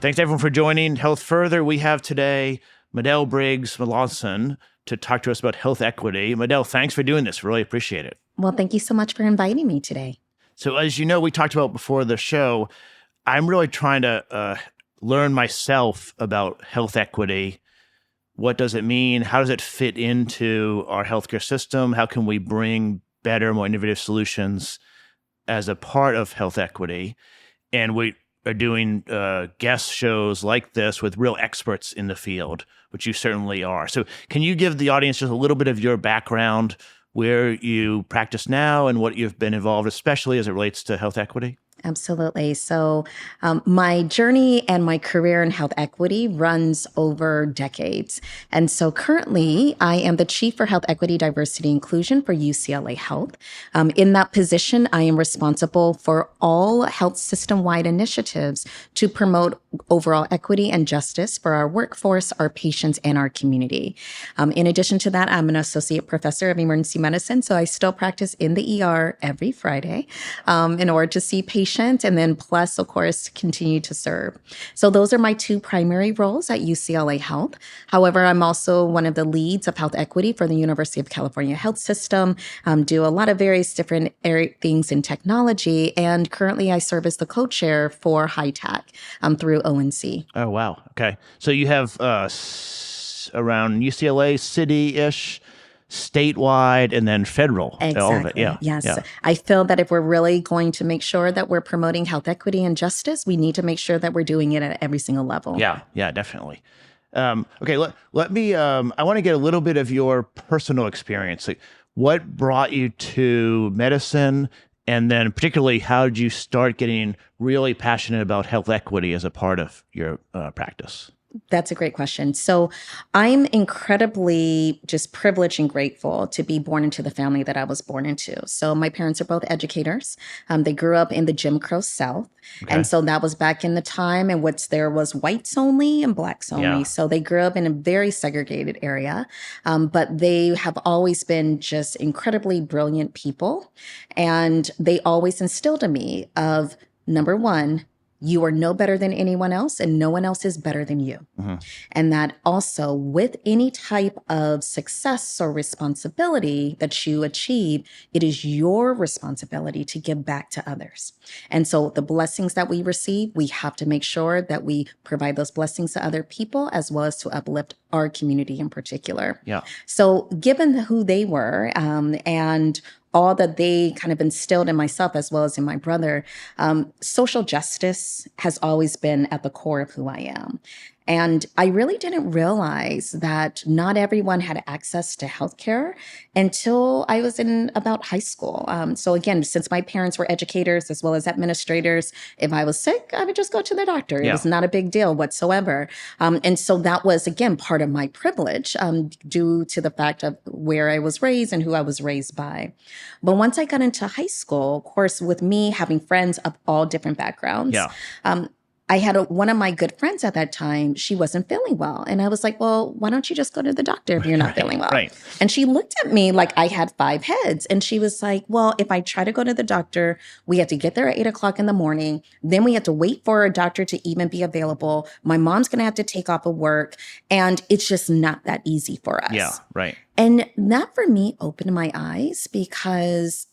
Thanks everyone for joining Health Further. We have today Medell Briggs-Malonson to talk to us about health equity. Medell, thanks for doing this. Really appreciate it. Well, thank you so much for inviting me today. So as you know, we talked about before the show, I'm really trying to learn myself about health equity. What does it mean? How does it fit into our healthcare system? How can we bring better, more innovative solutions as a part of health equity? And we are doing guest shows like this with real experts in the field, which you certainly are. So can you give the audience just a little bit of your background, where you practice now and what you've been involved, especially as it relates to health equity? Absolutely. So my journey and my career in health equity runs over decades. And so currently, I am the Chief for Health Equity, Diversity, Inclusion for UCLA Health. In that position, I am responsible for all health system-wide initiatives to promote overall equity and justice for our workforce, our patients, and our community. In addition to that, I'm an associate professor of emergency medicine, so I still practice in the ER every Friday in order to see patients and then plus, of course, continue to serve. So those are my two primary roles at UCLA Health. However, I'm also one of the leads of health equity for the University of California Health System, do a lot of various different things in technology, and currently I serve as the co-chair for HITAC through ONC. Oh, wow. Okay. So you have around UCLA city-ish, statewide, and then federal. Exactly. All of it. Yeah. Yes. Yeah. I feel that if we're really going to make sure that we're promoting health equity and justice, we need to make sure that we're doing it at every single level. Yeah. Yeah, definitely. Okay. Let me, I want to get a little bit of your personal experience. Like, what brought you to medicine? And then particularly, how did you start getting really passionate about health equity as a part of your practice? That's a great question. So I'm incredibly just privileged and grateful to be born into the family that I was born into. So my parents are both educators. They grew up in the Jim Crow South. Okay. And so that was back in the time in which there was whites only and blacks only. Yeah. So they grew up in a very segregated area, but they have always been just incredibly brilliant people. And they always instilled in me of, number one, you are no better than anyone else, and no one else is better than you. Mm-hmm. And that also, with any type of success or responsibility that you achieve, it is your responsibility to give back to others. And so the blessings that we receive, we have to make sure that we provide those blessings to other people, as well as to uplift our community in particular. Yeah. So given who they were, and all that they kind of instilled in myself as well as in my brother, social justice has always been at the core of who I am. And I really didn't realize that not everyone had access to healthcare until I was in about high school. So again, since my parents were educators as well as administrators, if I was sick, I would just go to the doctor. Yeah. It was not a big deal whatsoever. And so that was, again, part of my privilege due to the fact of where I was raised and who I was raised by. But once I got into high school, of course, with me having friends of all different backgrounds, yeah. I had one of my good friends at that time. She wasn't feeling well. And I was like, well, why don't you just go to the doctor if you're not feeling well? Right. And she looked at me like I had 5 heads. And she was like, well, if I try to go to the doctor, we have to get there at 8 o'clock in the morning. Then we have to wait for a doctor to even be available. My mom's going to have to take off of work. And it's just not that easy for us. Yeah, right. And that for me opened my eyes, because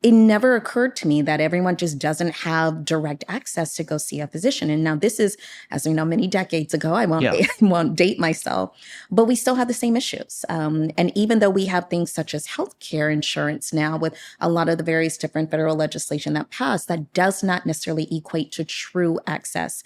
it never occurred to me that everyone just doesn't have direct access to go see a physician. And now this is, as we know, many decades ago. I won't date myself, but we still have the same issues. And even though we have things such as healthcare insurance now with a lot of the various different federal legislation that passed, that does not necessarily equate to true access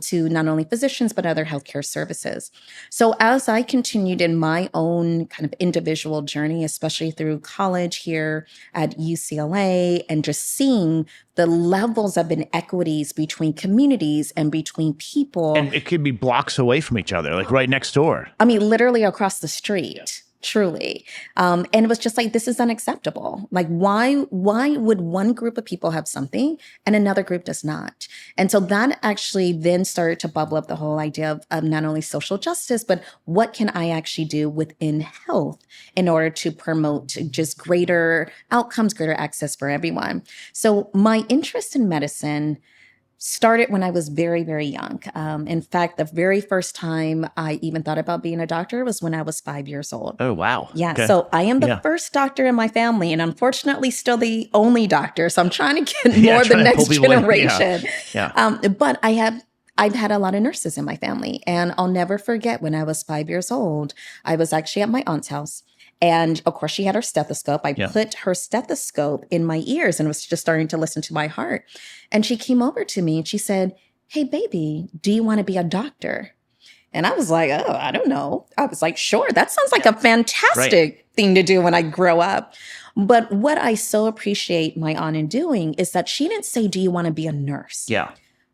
to not only physicians, but other healthcare services. So as I continued in my own kind of individual journey, especially through college here at UCLA, and just seeing the levels of inequities between communities and between people. And it could be blocks away from each other, like right next door. I mean, literally across the street. Truly. And it was just like, this is unacceptable. Like, why would one group of people have something and another group does not? And so that actually then started to bubble up the whole idea of not only social justice, but what can I actually do within health in order to promote just greater outcomes, greater access for everyone? So my interest in medicine started when I was very, very young. In fact, the very first time I even thought about being a doctor was when I was 5 years old. Oh, wow. Yeah. Okay. So I am the first doctor in my family, and unfortunately still the only doctor. So I'm trying to get more the next generation. But I've had a lot of nurses in my family, and I'll never forget when I was 5 years old, I was actually at my aunt's house. And of course, she had her stethoscope. I put her stethoscope in my ears and was just starting to listen to my heart. And she came over to me and she said, "Hey, baby, do you want to be a doctor?" And I was like, "Oh, I don't know." I was like, "Sure, that sounds like a fantastic thing to do when I grow up." But what I so appreciate my aunt in doing is that she didn't say, "Do you want to be a nurse?" Yeah.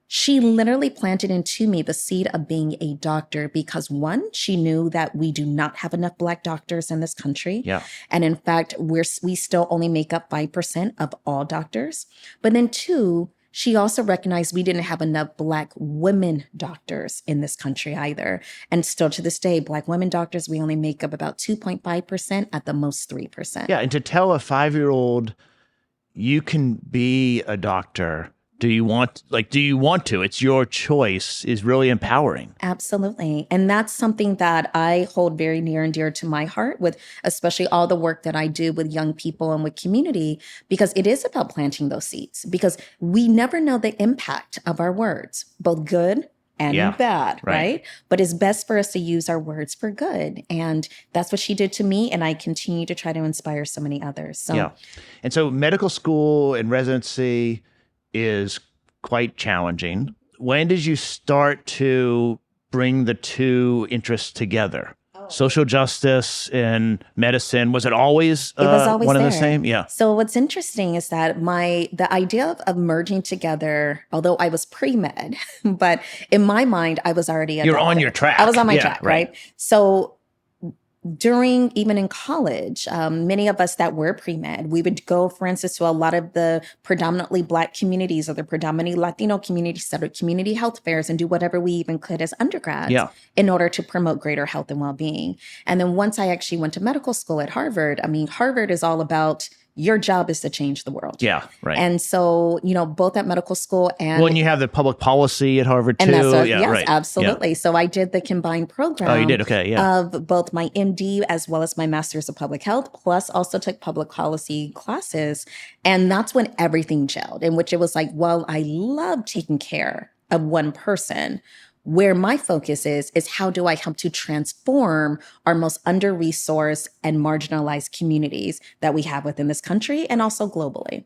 She literally planted into me the seed of being a doctor because, one, she knew that we do not have enough Black doctors in this country. Yeah. And in fact, we still only make up 5% of all doctors. But then two, she also recognized we didn't have enough Black women doctors in this country either. And still to this day, Black women doctors, we only make up about 2.5%, at the most 3%. Yeah. And to tell a 5-year-old, you can be a doctor. Do you want to? It's your choice, is really empowering. Absolutely. And that's something that I hold very near and dear to my heart, with especially all the work that I do with young people and with community, because it is about planting those seeds, because we never know the impact of our words, both good and bad, right? But it's best for us to use our words for good. And that's what she did to me. And I continue to try to inspire so many others. So, And so medical school and residency is quite challenging. When did you start to bring the two interests together? Social justice and medicine, was it always, it was always one there. and the same? Yeah. So what's interesting is that the idea of merging together, although I was pre-med, but in my mind, I was already You're on your track. I was on my track, right? So even in college, many of us that were pre-med, we would go, for instance, to a lot of the predominantly Black communities or the predominantly Latino communities that are community health fairs and do whatever we even could as undergrads in order to promote greater health and well-being. And then once I actually went to medical school at Harvard, Harvard is all about your job is to change the world. Yeah, right. And so, both at medical school and... Well, and you have the public policy at Harvard, too. And that's yes, absolutely. Yeah. So I did the combined program. Oh, you did? Okay, of both my MD as well as my Master's of Public Health, plus also took public policy classes. And that's when everything gelled, in which it was like, well, I love taking care of one person. Where my focus is how do I help to transform our most under-resourced and marginalized communities that we have within this country and also globally.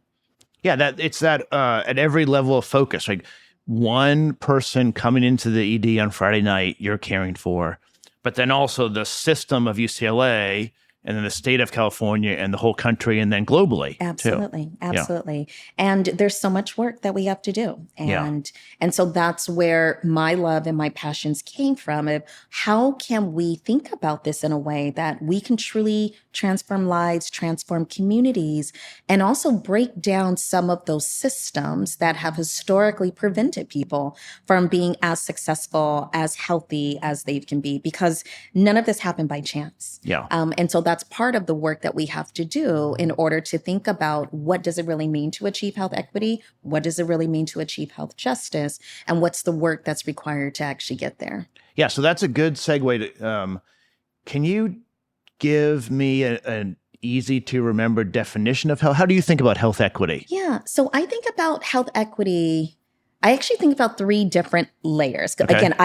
Yeah, it's that at every level of focus, like one person coming into the ED on Friday night you're caring for, but then also the system of UCLA and then the state of California and the whole country and then globally. Absolutely. Too. Absolutely. Yeah. And there's so much work that we have to do. And so that's where my love and my passions came from, of how can we think about this in a way that we can truly transform lives, transform communities, and also break down some of those systems that have historically prevented people from being as successful, as healthy as they can be, because none of this happened by chance. Yeah. And so that's part of the work that we have to do in order to think about what does it really mean to achieve health equity? What does it really mean to achieve health justice? And what's the work that's required to actually get there? Yeah, so that's a good segue to, can you give me an easy to remember definition of how do you think about health equity? Yeah, so I think about health equity, I actually think about 3 different layers. Okay. Again,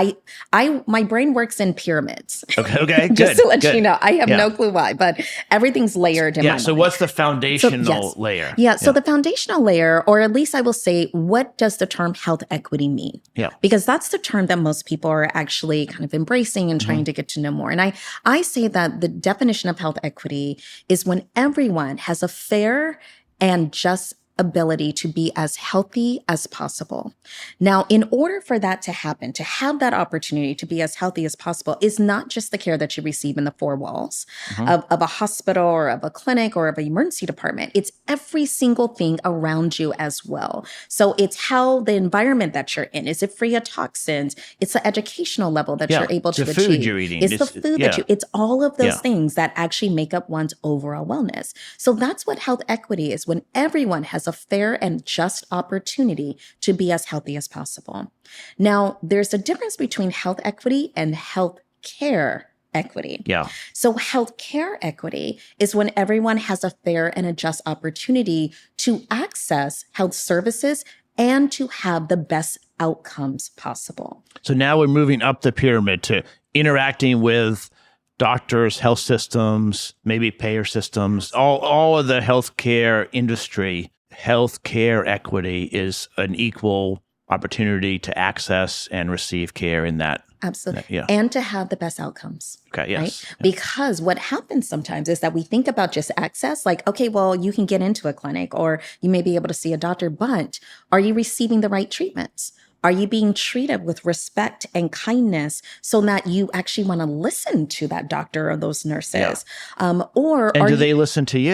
my brain works in pyramids. Okay, good. Just to let you know, I have no clue why, but everything's layered in my mind. So what's the foundational layer? So the foundational layer, or at least I will say, what does the term health equity mean? Yeah. Because that's the term that most people are actually kind of embracing and trying to get to know more. And I say that the definition of health equity is when everyone has a fair and just ability to be as healthy as possible. Now, in order for that to happen, to have that opportunity to be as healthy as possible is not just the care that you receive in the 4 walls of a hospital or of a clinic or of an emergency department. It's every single thing around you as well. So it's how the environment that you're in, is it free of toxins? It's the educational level that you're able to achieve. It's the food you're eating. It's the food that it's all of those things that actually make up one's overall wellness. So that's what health equity is, when everyone has has a fair and just opportunity to be as healthy as possible. Now, there's a difference between health equity and health care equity. Yeah. So healthcare equity is when everyone has a fair and a just opportunity to access health services and to have the best outcomes possible. So now we're moving up the pyramid to interacting with doctors, health systems, maybe payer systems, all of the healthcare industry. Healthcare equity is an equal opportunity to access and receive care in that. Absolutely. And to have the best outcomes. Okay, yes. Right? Because what happens sometimes is that we think about just access, like, okay, well, you can get into a clinic or you may be able to see a doctor, but are you receiving the right treatments? Are you being treated with respect and kindness so that you actually want to listen to that doctor or those nurses? And do they listen to you?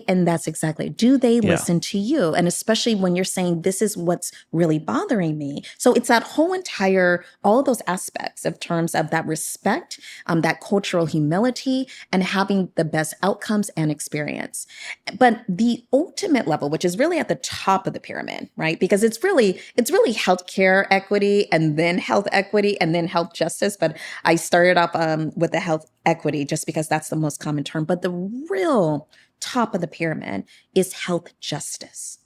And that's exactly, do they listen to you? And especially when you're saying, this is what's really bothering me. So it's that whole entire, all of those aspects of terms of that respect, that cultural humility, and having the best outcomes and experience. But the ultimate level, which is really at the top of the pyramid, right? Because it's really healthcare equity and then health equity and then health justice. But I started off with the health equity just because that's the most common term. But the real top of the pyramid is health justice.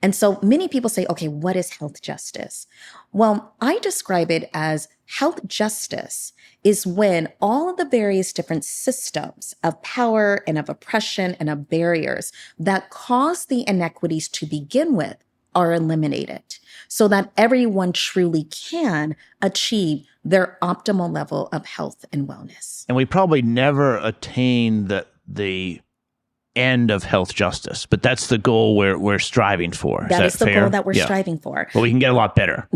And so many people say, okay, what is health justice? Well, I describe it as health justice is when all of the various different systems of power and of oppression and of barriers that cause the inequities to begin with are eliminated so that everyone truly can achieve their optimal level of health and wellness. And we probably never attain the end of health justice, but that's the goal we're striving for. That is the fair? goal that we're striving for. But we can get a lot better.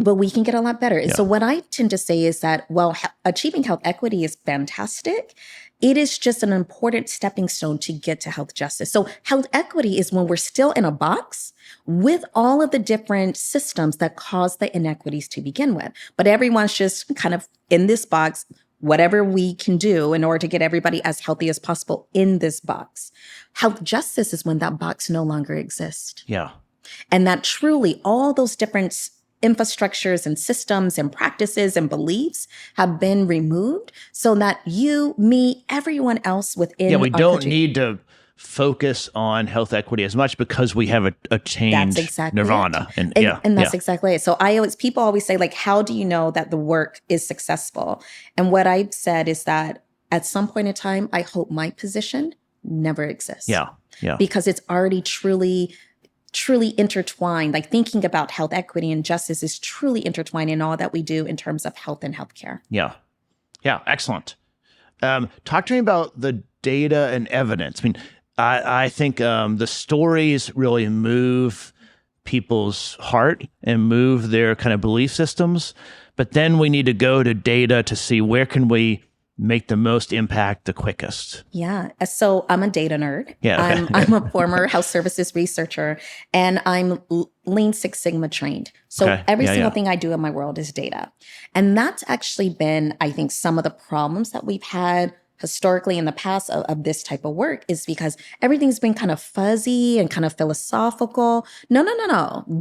And so what I tend to say is that, well, achieving health equity is fantastic. It is just an important stepping stone to get to health justice. So health equity is when we're still in a box with all of the different systems that cause the inequities to begin with. But everyone's just kind of in this box, whatever we can do in order to get everybody as healthy as possible in this box. Health justice is when that box no longer exists. Yeah. And that truly all those different infrastructures and systems and practices and beliefs have been removed so that you, me, everyone else within we don't need to focus on health equity as much because we have attained nirvana. And that's exactly it. So people always say, like, how do you know that the work is successful? And what I've said is that at some point in time, I hope my position never exists. Yeah. Because it's already truly intertwined. Like, thinking about health equity and justice is truly intertwined in all that we do in terms of health and healthcare. Yeah. Excellent. Talk to me about the data and evidence. I mean, I think the stories really move people's heart and move their kind of belief systems. But then we need to go to data to see where can we make the most impact the quickest. Yeah. So I'm a data nerd. Yeah. Okay. I'm a former health services researcher, and I'm Lean Six Sigma trained. So every single thing I do in my world is data. And that's actually been, I think, some of the problems that we've had historically in the past of this type of work is because everything's been kind of fuzzy and kind of philosophical. No.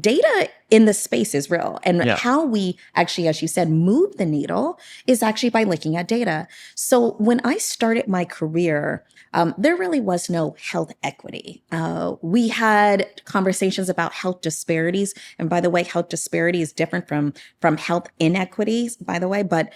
Data in the space is real. And how we actually, as you said, move the needle is actually by looking at data. So when I started my career, there really was no health equity. We had conversations about health disparities. And by the way, health disparity is different from health inequities, by the way. But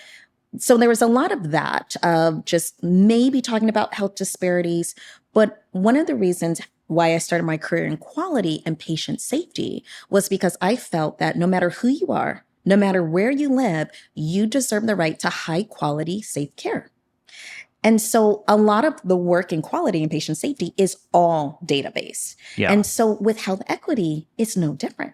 so there was a lot of that, of just maybe talking about health disparities. But one of the reasons why I started my career in quality and patient safety was because I felt that no matter who you are, no matter where you live, you deserve the right to high quality, safe care. And so a lot of the work in quality and patient safety is all database. Yeah. And so with health equity, it's no different.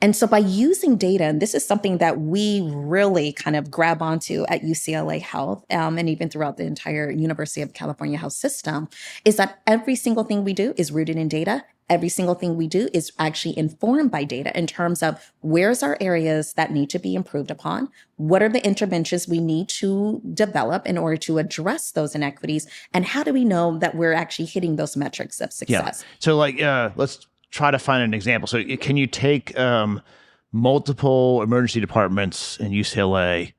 And so by using data, and this is something that we really kind of grab onto at UCLA Health, and even throughout the entire University of California health system, is that every single thing we do is rooted in data. Every single thing we do is actually informed by data in terms of where's our areas that need to be improved upon, what are the interventions we need to develop in order to address those inequities, and how do we know that we're actually hitting those metrics of success? So let's try to find an example. So can you take multiple emergency departments in UCLA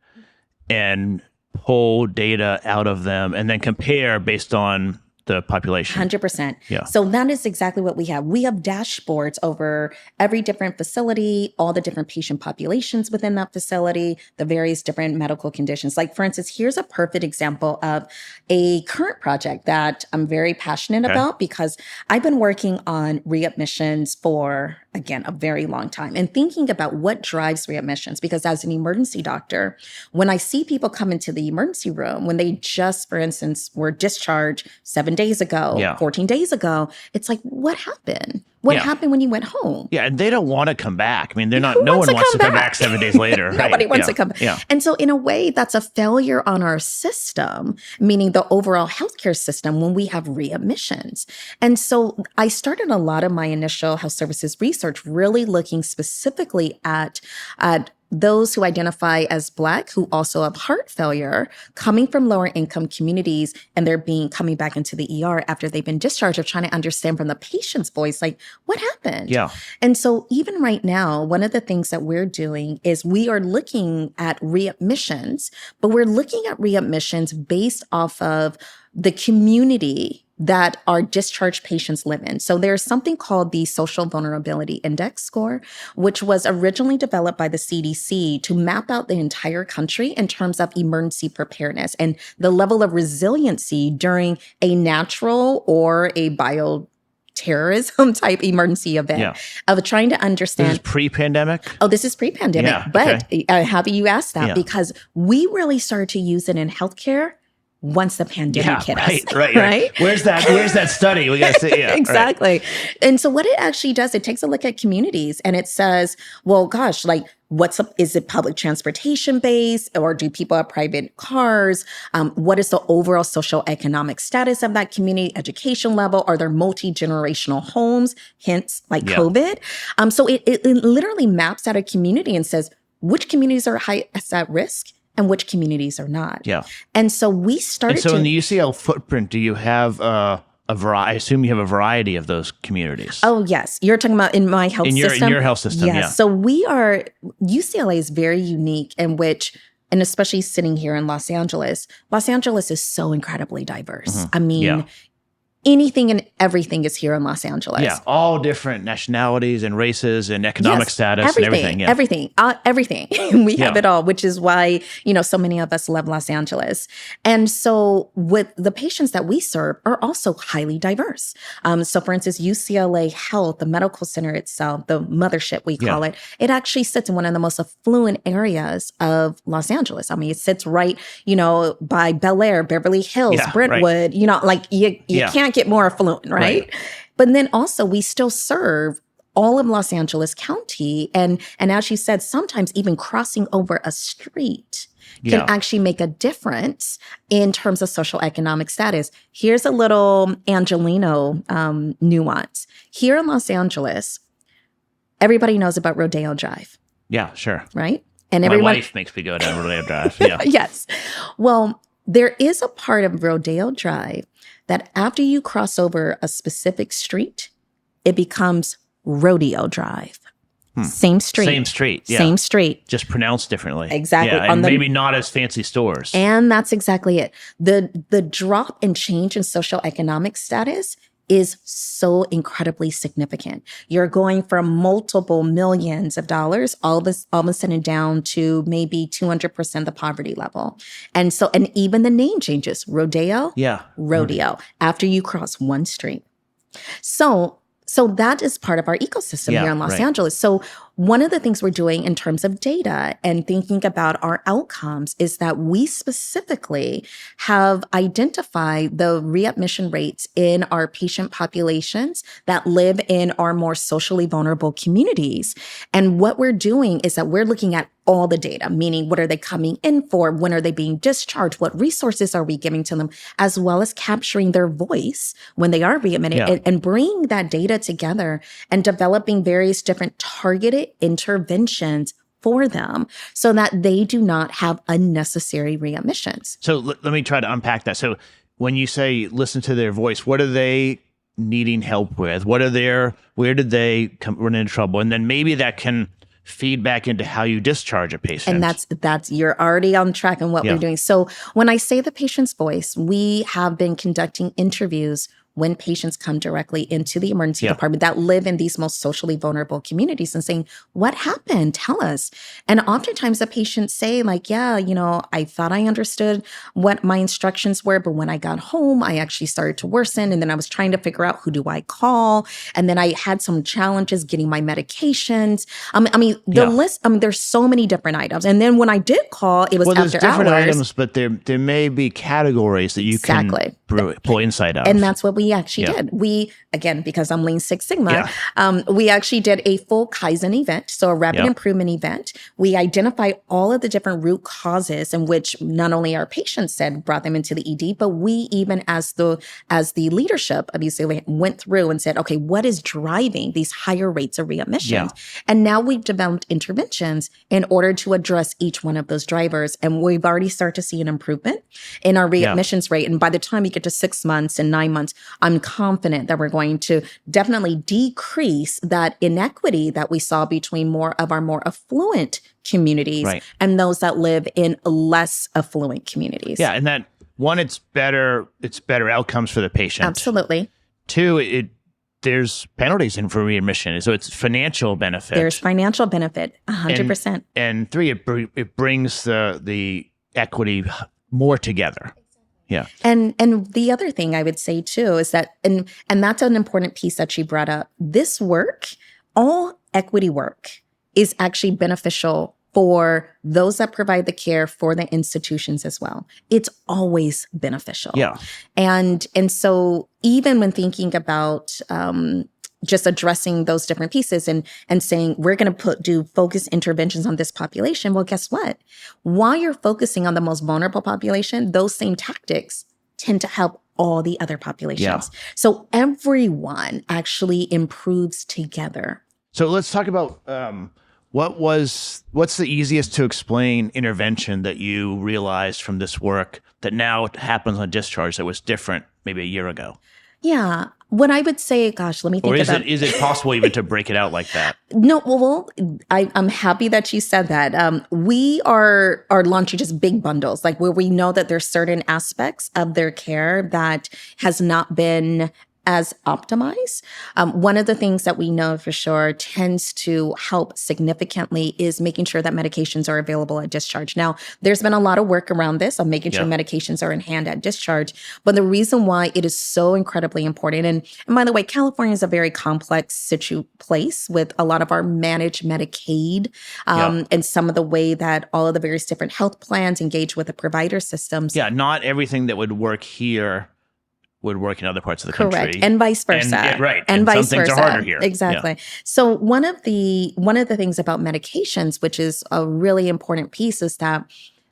and pull data out of them and then compare based on the population? 100%. Yeah. So that is exactly what we have. We have dashboards over every different facility, all the different patient populations within that facility, the various different medical conditions. Like, for instance, here's a perfect example of a current project that I'm very passionate about, because I've been working on readmissions for, again, a very long time, and thinking about what drives readmissions. Because as an emergency doctor, when I see people come into the emergency room, when they just, for instance, were discharged 7 days ago, 14 days ago, it's like, what happened? What happened when you went home? Yeah, and they don't want to come back. I mean, no one wants to come back 7 days later. Nobody wants to come back. Yeah. And so in a way, that's a failure on our system, meaning the overall healthcare system, when we have readmissions. And so I started a lot of my initial health services research really looking specifically at those who identify as Black, who also have heart failure, coming from lower income communities, and they're coming back into the ER after they've been discharged, of trying to understand from the patient's voice, like, what happened? Yeah. And so even right now, one of the things that we're doing is we are looking at readmissions, but we're looking at readmissions based off of the community that our discharged patients live in. So there's something called the Social Vulnerability Index score, which was originally developed by the CDC to map out the entire country in terms of emergency preparedness and the level of resiliency during a natural or a bioterrorism type emergency event, of trying to understand. This is pre-pandemic? Oh, this is pre-pandemic. Yeah, but how do you ask that? Because we really started to use it in healthcare once the pandemic hit us. Right. Where's that study? We got to see. Yeah, exactly. Right. And so what it actually does, it takes a look at communities and it says, well, gosh, like, is it public transportation based, or do people have private cars? What is the overall social economic status of that community, education level? Are there multi-generational homes? Hence, like COVID. So it literally maps out a community and says which communities are highest at risk and which communities are not. Yeah. And so we started and so in the UCL footprint, do you have a variety? I assume you have a variety of those communities. Oh, yes. You're talking about in my health system? In your health system, yes. So UCLA is very unique in which, and especially sitting here in Los Angeles is so incredibly diverse. I mean, anything and everything is here in Los Angeles. Yeah, all different nationalities and races and economic status and everything. Yeah. Everything. We have it all, which is why, so many of us love Los Angeles. And so with the patients that we serve are also highly diverse. So for instance, UCLA Health, the medical center itself, the mothership we call it, it actually sits in one of the most affluent areas of Los Angeles. I mean, it sits right, by Bel Air, Beverly Hills, Brentwood, like you can't get more affluent, right? But then also we still serve all of Los Angeles County. And as you said, sometimes even crossing over a street can actually make a difference in terms of social economic status. Here's a little Angelino nuance. Here in Los Angeles, everybody knows about Rodeo Drive. Yeah, sure. Right? And my wife makes me go down Rodeo Drive. Yeah. Yes. Well, there is a part of Rodeo Drive that after you cross over a specific street, it becomes Rodeo Drive. Same street. Same street. Yeah. Same street. Just pronounced differently. Exactly. Yeah, and maybe not as fancy stores. And that's exactly it. The drop and change in social economic status is so incredibly significant. You're going from multiple millions of dollars all of a sudden down to maybe 200% the poverty level. And even the name changes. Rodeo. Yeah. Rodeo. After you cross one street. So that is part of our ecosystem here in Los Angeles. So one of the things we're doing in terms of data and thinking about our outcomes is that we specifically have identified the readmission rates in our patient populations that live in our more socially vulnerable communities. And what we're doing is that we're looking at all the data, meaning what are they coming in for? When are they being discharged? What resources are we giving to them? As well as capturing their voice when they are readmitted and bringing that data together and developing various different targeted interventions for them so that they do not have unnecessary readmissions. So let me try to unpack that. So when you say listen to their voice, what are they needing help with? Where did they run into trouble? And then maybe that can feed back into how you discharge a patient. And that's you're already on track in what we're doing. So when I say the patient's voice, we have been conducting interviews when patients come directly into the emergency department that live in these most socially vulnerable communities and saying, what happened? Tell us. And oftentimes the patients say like, yeah, I thought I understood what my instructions were, but when I got home, I actually started to worsen. And then I was trying to figure out who do I call? And then I had some challenges getting my medications. The list, there's so many different items. And then when I did call, it was after hours. There's different items, but there may be categories that you can pull insight out. And that's what we actually did. We, again, because I'm Lean Six Sigma, we actually did a full Kaizen event, so a rapid improvement event. We identified all of the different root causes in which not only our patients said brought them into the ED, but we even as the leadership of UCLA went through and said, okay, what is driving these higher rates of readmissions? Yeah. And now we've developed interventions in order to address each one of those drivers. And we've already started to see an improvement in our readmissions rate. And by the time we get to 6 months and 9 months, I'm confident that we're going to definitely decrease that inequity that we saw between more of our more affluent communities and those that live in less affluent communities. Yeah, and that one, it's better outcomes for the patient. Absolutely. Two, there's penalties in for readmission, so it's financial benefit. There's financial benefit, 100%. And three, it brings the equity more together. Yeah. And the other thing I would say too is that, and that's an important piece that she brought up. This work, all equity work, is actually beneficial for those that provide the care for the institutions as well. It's always beneficial. Yeah. And so even when thinking about just addressing those different pieces and saying, we're going to do focused interventions on this population. Well, guess what? While you're focusing on the most vulnerable population, those same tactics tend to help all the other populations. Yeah. So everyone actually improves together. So let's talk about what's the easiest to explain intervention that you realized from this work that now happens on discharge that was different maybe a year ago? Yeah. What I would say, gosh, let me think about it. Is it possible even to break it out like that? No, well, I'm happy that you said that. We are launching just big bundles, like where we know that there's certain aspects of their care that has not been as optimized. One of the things that we know for sure tends to help significantly is making sure that medications are available at discharge. Now, there's been a lot of work around this of making sure medications are in hand at discharge. But the reason why it is so incredibly important, and by the way, California is a very complex place with a lot of our managed Medicaid and some of the way that all of the various different health plans engage with the provider systems. Yeah, not everything that would work here would work in other parts of the country. Correct. And vice versa. And vice some things versa. are harder here. Exactly. Yeah. So one of the things about medications, which is a really important piece, is that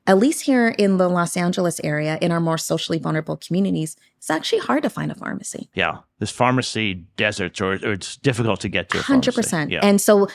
at least here in the Los Angeles area, in our more socially vulnerable communities, it's actually hard to find a pharmacy. Yeah. There's pharmacy deserts, or it's difficult to get to a 100%. Pharmacy. Yeah. And so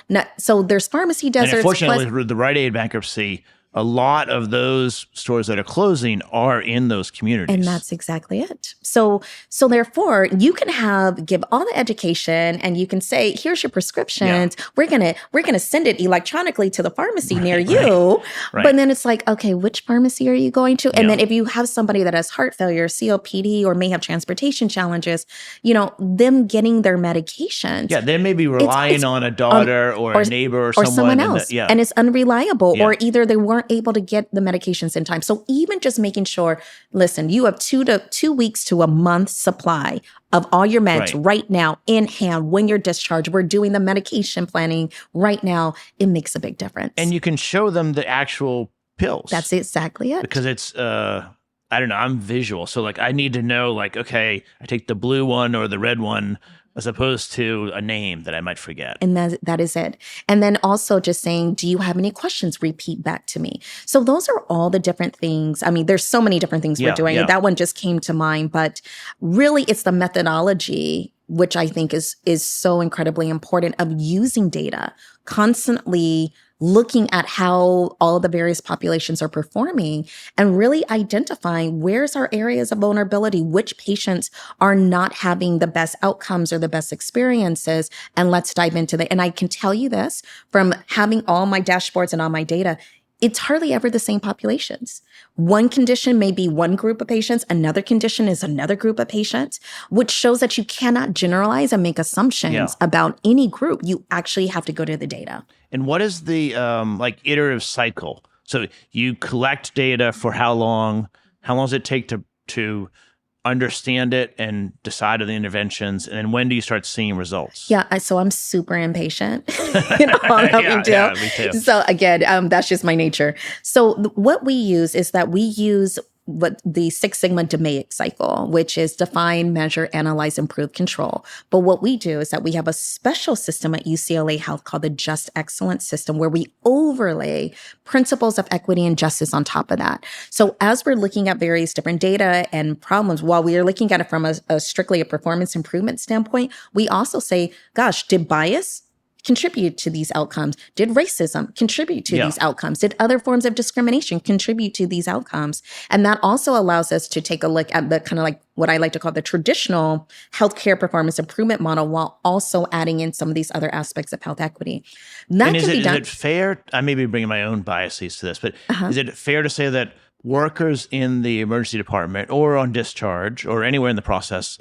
there's pharmacy deserts. And unfortunately, with the Rite Aid bankruptcy, a lot of those stores that are closing are in those communities. And that's exactly it. So therefore, you can give all the education and you can say, here's your prescriptions. Yeah. We're gonna send it electronically to the pharmacy near you. Right. But then it's like, okay, which pharmacy are you going to? And then if you have somebody that has heart failure, COPD, or may have transportation challenges, them getting their medications. Yeah, they may be relying on a daughter or a neighbor or someone else. And it's unreliable, or either they weren't able to get the medications in time. So even just making sure, listen, you have 2 weeks to a month supply of all your meds right now in hand when you're discharged. We're doing the medication planning right now. It makes a big difference. And you can show them the actual pills. That's exactly it. Because it's, I don't know, I'm visual. So I need to know okay, I take the blue one or the red one, as opposed to a name that I might forget. And that is it. And then also just saying, do you have any questions? Repeat back to me. So those are all the different things. I mean, there's so many different things we're doing. Yeah. That one just came to mind. But really, it's the methodology, which I think is so incredibly important, of using data, constantly looking at how all the various populations are performing and really identifying where's our areas of vulnerability, which patients are not having the best outcomes or the best experiences, and let's dive into that. And I can tell you this from having all my dashboards and all my data, it's hardly ever the same populations. One condition may be one group of patients, another condition is another group of patients, which shows that you cannot generalize and make assumptions about any group. You actually have to go to the data. And what is the iterative cycle? So you collect data for how long? How long does it take to understand it and decide on the interventions? And then when do you start seeing results? Yeah, so I'm super impatient in all that we do. Yeah, me too. So again, that's just my nature. So what we use is that we use what the Six Sigma DMAIC cycle, which is define, measure, analyze, improve, control. But what we do is that we have a special system at UCLA Health called the Just Excellence system, where we overlay principles of equity and justice on top of that. So as we're looking at various different data and problems, while we are looking at it from a strictly a performance improvement standpoint, we also say, gosh, did bias contribute to these outcomes? Did racism contribute to these outcomes? Did other forms of discrimination contribute to these outcomes? And that also allows us to take a look at the kind of like what I like to call the traditional healthcare performance improvement model, while also adding in some of these other aspects of health equity. That is can be done. Is it fair? I may be bringing my own biases to this, but is it fair to say that workers in the emergency department or on discharge or anywhere in the process,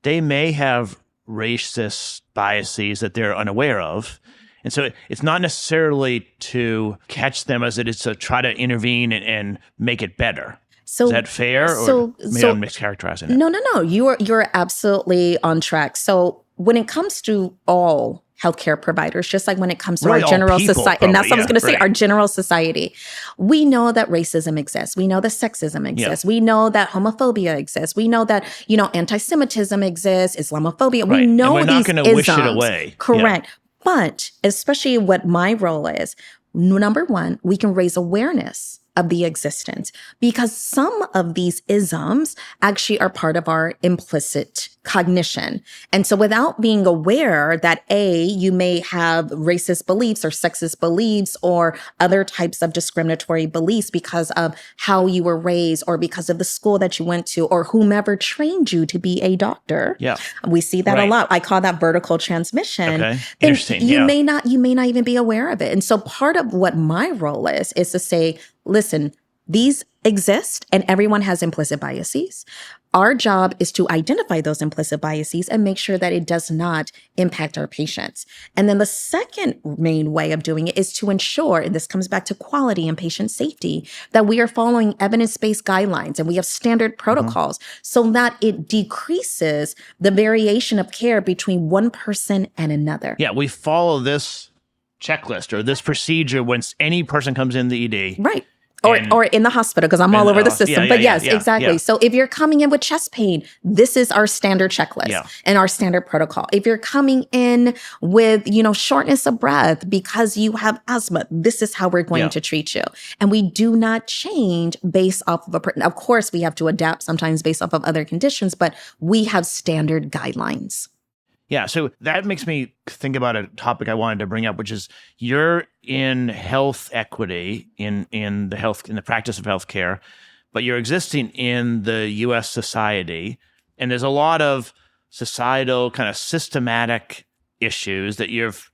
they may have racist biases that they're unaware of? And so it's not necessarily to catch them as it is to try to intervene and make it better. So, is that fair? Or maybe I'm mischaracterizing it. No. You're absolutely on track. So when it comes to all healthcare providers, just like when it comes to really our general people, society, and that's what I was going to say, our general society, we know that racism exists. We know that sexism exists. We know that homophobia exists. We know that, anti-Semitism exists, Islamophobia. We know and we're not going to wish it away. Correct. But especially what my role is, number one, we can raise awareness of the existence, because some of these isms actually are part of our implicit cognition. And so without being aware that you may have racist beliefs or sexist beliefs or other types of discriminatory beliefs because of how you were raised or because of the school that you went to or whomever trained you to be a doctor. Yeah. We see that a lot. I call that vertical transmission. Okay. Interesting. You may not even be aware of it. And so part of what my role is to say, listen, these exist and everyone has implicit biases. Our job is to identify those implicit biases and make sure that it does not impact our patients. And then the second main way of doing it is to ensure, and this comes back to quality and patient safety, that we are following evidence-based guidelines and we have standard protocols so that it decreases the variation of care between one person and another. Yeah, we follow this checklist or this procedure when any person comes in the ED. Right. Or in the hospital, because I'm all over the system. But yes, exactly. Yeah. So if you're coming in with chest pain, this is our standard checklist and our standard protocol. If you're coming in with, shortness of breath because you have asthma, this is how we're going to treat you. And we do not change based off of of course, we have to adapt sometimes based off of other conditions, but we have standard guidelines. Yeah, so that makes me think about a topic I wanted to bring up, which is you're in health equity in the practice of healthcare, but you're existing in the U.S. society, and there's a lot of societal kind of systematic issues that you've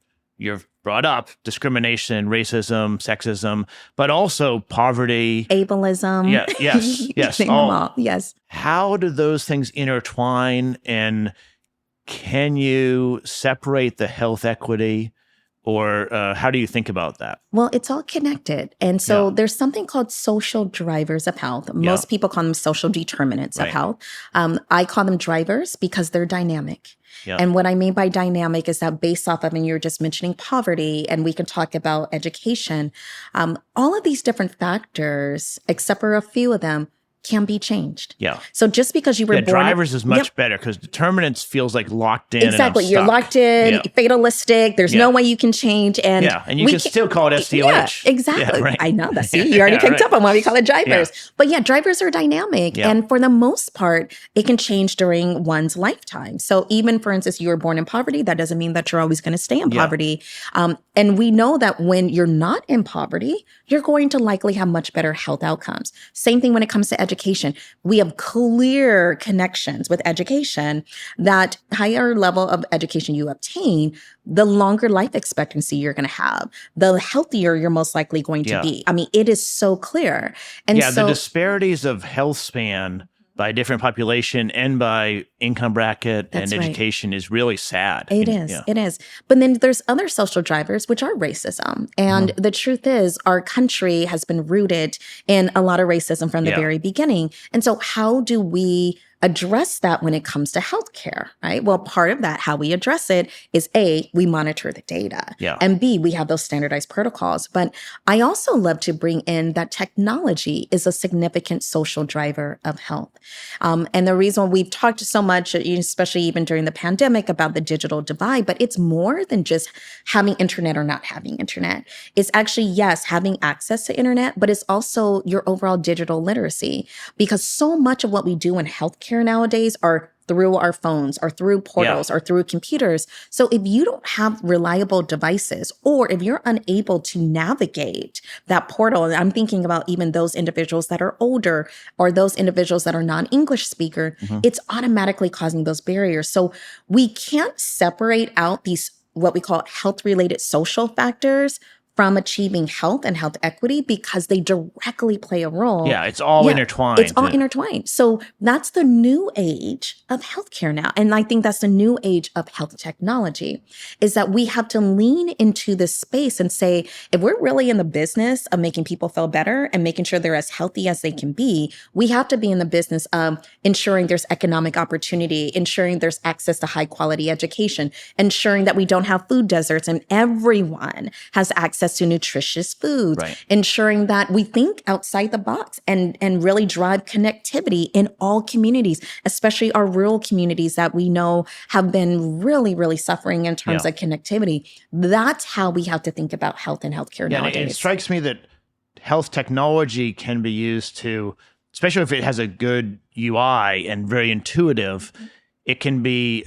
brought up: discrimination, racism, sexism, but also poverty, ableism. Yeah, yes. All. Yes. How do those things intertwine, and can you separate the health equity, or how do you think about that? Well, it's all connected. And so there's something called social drivers of health. Most people call them social determinants of health. I call them drivers because they're dynamic. Yeah. And what I mean by dynamic is that based off of, and you're just mentioning poverty, and we can talk about education, all of these different factors, except for a few of them, can be changed. Yeah. So just because you were born... drivers is much better because determinants feels like locked in. Exactly. And You're locked in, fatalistic. There's no way you can change. And and you can still call it SDOH. Yeah, exactly. Yeah, right. I know that. See, you already picked up on why we call it drivers. Yeah. But yeah, drivers are dynamic. Yeah. And for the most part, it can change during one's lifetime. So even, for instance, you were born in poverty, that doesn't mean that you're always going to stay in poverty. And we know that when you're not in poverty, you're going to likely have much better health outcomes. Same thing when it comes to education. We have clear connections with education that higher level of education you obtain, the longer life expectancy you're going to have, the healthier you're most likely going to be. I mean, it is so clear. And the disparities of health span by different population and by income bracket and education is really sad. It is. But then there's other social drivers, which are racism. And the truth is, our country has been rooted in a lot of racism from the very beginning. And so how do we address that when it comes to healthcare, right? Well, part of that, how we address it is A, we monitor the data. And B, we have those standardized protocols. But I also love to bring in that technology is a significant social driver of health. And the reason we've talked so much, especially even during the pandemic, about the digital divide, but it's more than just having internet or not having internet. It's actually, yes, having access to internet, but it's also your overall digital literacy, because so much of what we do in healthcare nowadays are through our phones or through portals or through computers. So if you don't have reliable devices, or if you're unable to navigate that portal, and I'm thinking about even those individuals that are older or those individuals that are non-English speaker, it's automatically causing those barriers. So we can't separate out these, what we call health-related social factors, from achieving health and health equity, because they directly play a role. Yeah, it's all intertwined. It's all intertwined. So that's the new age of healthcare now. And I think that's the new age of health technology, is that we have to lean into this space and say, if we're really in the business of making people feel better and making sure they're as healthy as they can be, we have to be in the business of ensuring there's economic opportunity, ensuring there's access to high quality education, ensuring that we don't have food deserts and everyone has access to nutritious foods, ensuring that we think outside the box and really drive connectivity in all communities, especially our rural communities that we know have been really, really suffering in terms of connectivity. That's how we have to think about health and healthcare nowadays. It strikes me that health technology can be used to, especially if it has a good UI and very intuitive, it can be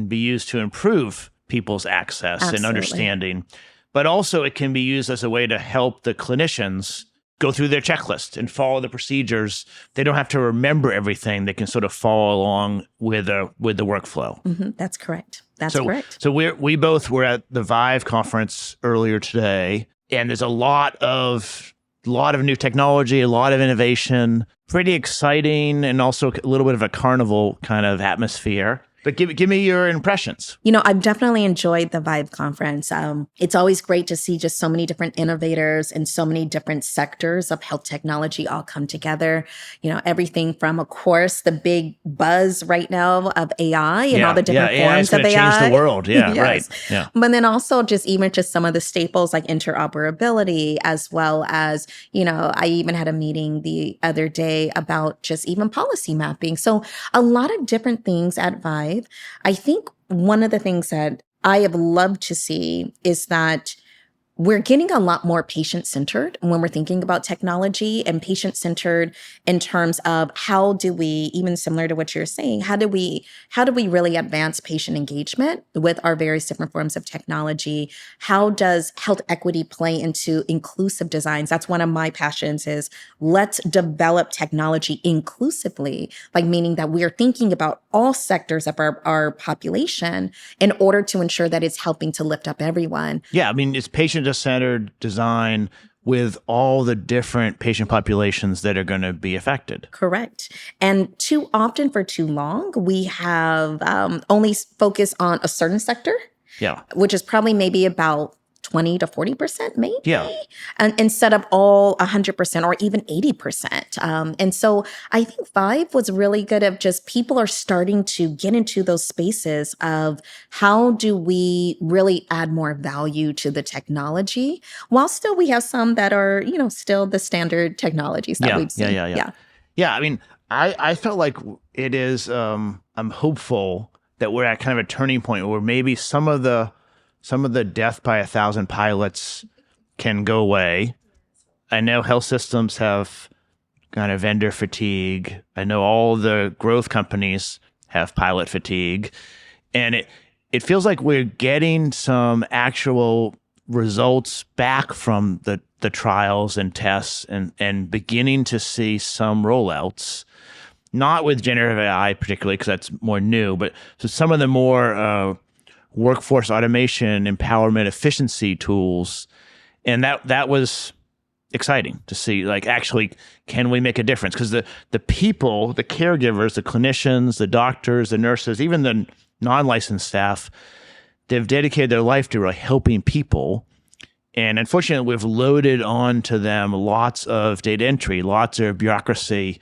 used to improve people's access and understanding. But also it can be used as a way to help the clinicians go through their checklist and follow the procedures. They don't have to remember everything. They can sort of follow along with the workflow. That's correct. That's correct. So we both were at the Vive conference earlier today, and there's a lot of new technology, a lot of innovation, pretty exciting, and also a little bit of a carnival kind of atmosphere. But give me your impressions. You know, I've definitely enjoyed the Vive conference. It's always great to see just so many different innovators and so many different sectors of health technology all come together. You know, everything from, of course, the big buzz right now of AI and all the different forms of AI. Change the world. Yeah, right. Yeah. But then also just some of the staples like interoperability, as well as, you know, I even had a meeting the other day about just even policy mapping. So a lot of different things at Vive. I think one of the things that I have loved to see is that we're getting a lot more patient-centered when we're thinking about technology, and patient-centered in terms of how do we, even similar to what you're saying, how do we really advance patient engagement with our various different forms of technology? How does health equity play into inclusive designs? That's one of my passions, is let's develop technology inclusively, like meaning that we are thinking about all sectors of our population in order to ensure that it's helping to lift up everyone. Yeah, I mean, it's patient-centered design with all the different patient populations that are going to be affected. Correct. And too often for too long, we have only focused on a certain sector, which is probably maybe about 20 to 40% maybe, and instead of all 100% or even 80%. And so I think Vive was really good at just people are starting to get into those spaces of how do we really add more value to the technology, while still we have some that are, you know, still the standard technologies that we've seen. Yeah, I mean, I felt like it is. I'm hopeful that we're at kind of a turning point where maybe some of the death by 1,000 pilots can go away. I know health systems have kind of vendor fatigue. I know all the growth companies have pilot fatigue, and it feels like we're getting some actual results back from the trials and tests and beginning to see some rollouts, not with generative AI particularly, because that's more new, but so some of the more workforce automation, empowerment, efficiency tools. And that was exciting to see, like, actually, can we make a difference? Because the people, the caregivers, the clinicians, the doctors, the nurses, even the non-licensed staff, they've dedicated their life to really helping people. And unfortunately, we've loaded on to them lots of data entry, lots of bureaucracy.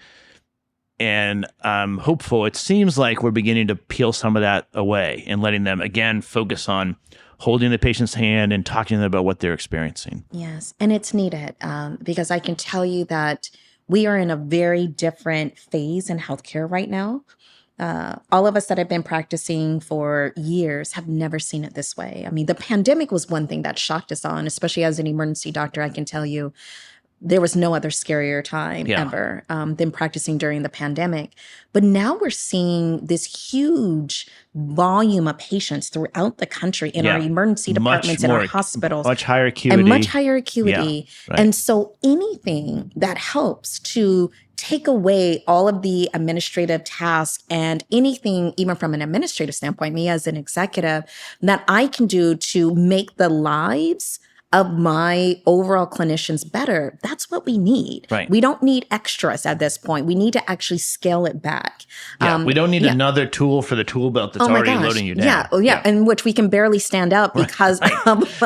And I'm hopeful. It seems like we're beginning to peel some of that away and letting them, again, focus on holding the patient's hand and talking to them about what they're experiencing. Yes, and it's needed because I can tell you that we are in a very different phase in healthcare right now. All of us that have been practicing for years have never seen it this way. I mean, the pandemic was one thing that shocked us all, and especially as an emergency doctor, I can tell you there was no other scarier time ever than practicing during the pandemic. But now we're seeing this huge volume of patients throughout the country in our emergency departments, in our hospitals. Much higher acuity. And much higher acuity. Yeah, right. And so anything that helps to take away all of the administrative tasks and anything, even from an administrative standpoint, me as an executive, that I can do to make the lives of my overall clinicians better, that's what we need. Right. We don't need extras at this point. We need to actually scale it back. Yeah, we don't need another tool for the tool belt that's already loading you down. Yeah, in which we can barely stand up because of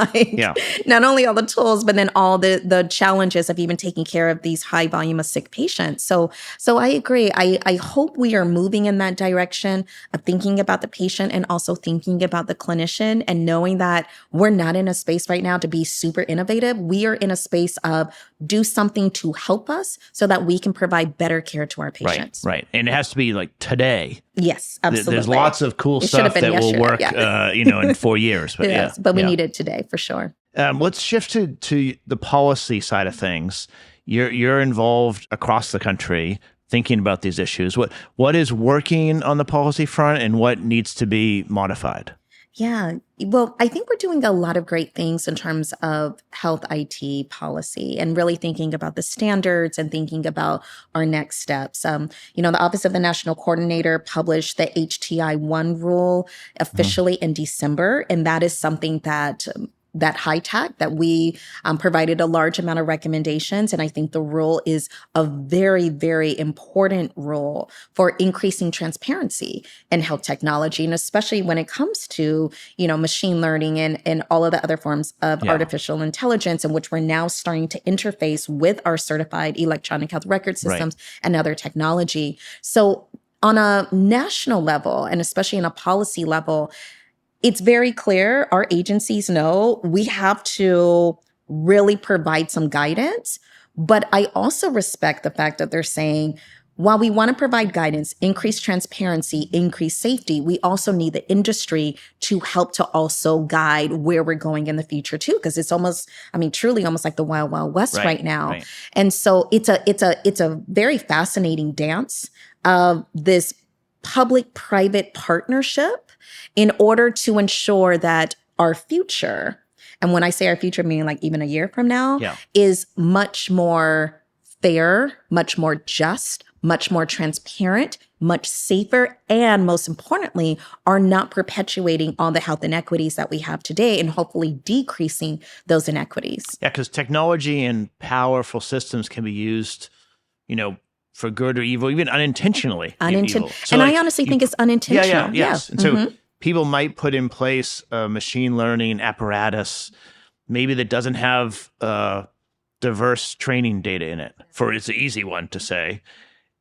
not only all the tools, but then all the challenges of even taking care of these high volume of sick patients. So I agree. I hope we are moving in that direction of thinking about the patient and also thinking about the clinician and knowing that we're not in a space right now to be super innovative. We are in a space of do something to help us so that we can provide better care to our patients. Right. And it has to be like today. Yes, absolutely. There's lots of cool stuff that will work, in 4 years. But but we need it today for sure. Let's shift to the policy side of things. You're involved across the country thinking about these issues. What is working on the policy front and what needs to be modified? Yeah, well, I think we're doing a lot of great things in terms of health IT policy and really thinking about the standards and thinking about our next steps. The Office of the National Coordinator published the HTI-1 rule officially in December, and that is something that HITAC, that we provided a large amount of recommendations. And I think the rule is a very, very important rule for increasing transparency in health technology. And especially when it comes to, machine learning and all of the other forms of artificial intelligence, in which we're now starting to interface with our certified electronic health record systems and other technology. So on a national level, and especially on a policy level, it's very clear our agencies know we have to really provide some guidance. But I also respect the fact that they're saying, while we want to provide guidance, increase transparency, increase safety, we also need the industry to help to also guide where we're going in the future too, because it's truly almost like the Wild Wild West right now. Right. And so it's a very fascinating dance of this public-private partnership in order to ensure that our future, and when I say our future, meaning like even a year from now, is much more fair, much more just, much more transparent, much safer, and most importantly, are not perpetuating all the health inequities that we have today and hopefully decreasing those inequities. Yeah, because technology and powerful systems can be used, for good or evil, even unintentionally. Evil. So and I honestly think it's unintentional. Yes. And so people might put in place a machine learning apparatus, maybe that doesn't have diverse training data in it. It's an easy one to say.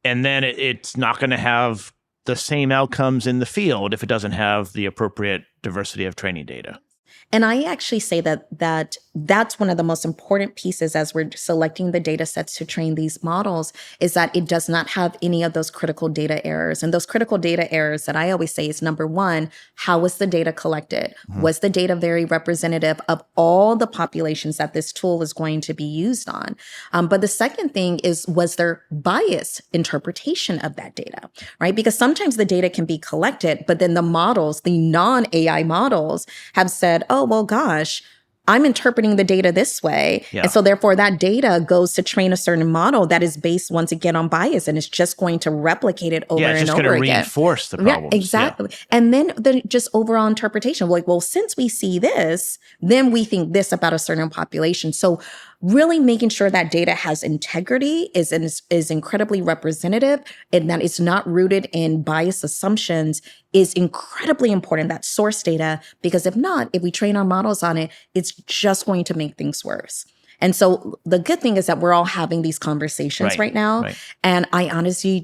And then it's not going to have the same outcomes in the field if it doesn't have the appropriate diversity of training data. And I actually say that's one of the most important pieces as we're selecting the data sets to train these models, is that it does not have any of those critical data errors. And those critical data errors that I always say is, number one, how was the data collected? Was the data very representative of all the populations that this tool is going to be used on? But the second thing is, was there bias interpretation of that data, right? Because sometimes the data can be collected, but then the models, the non-AI models, have said, oh, well, gosh, I'm interpreting the data this way. Yeah. And so therefore that data goes to train a certain model that is based, once again, on bias, and it's just going to replicate it over and over again. Yeah, it's just going to reinforce the problems. Yeah, exactly. Yeah. And then the just overall interpretation, like, well, since we see this, then we think this about a certain population. So really making sure that data has integrity, is incredibly representative, and that it's not rooted in biased assumptions is incredibly important, that source data, because if not, if we train our models on it, it's just going to make things worse. And so the good thing is that we're all having these conversations right now. Right. And I honestly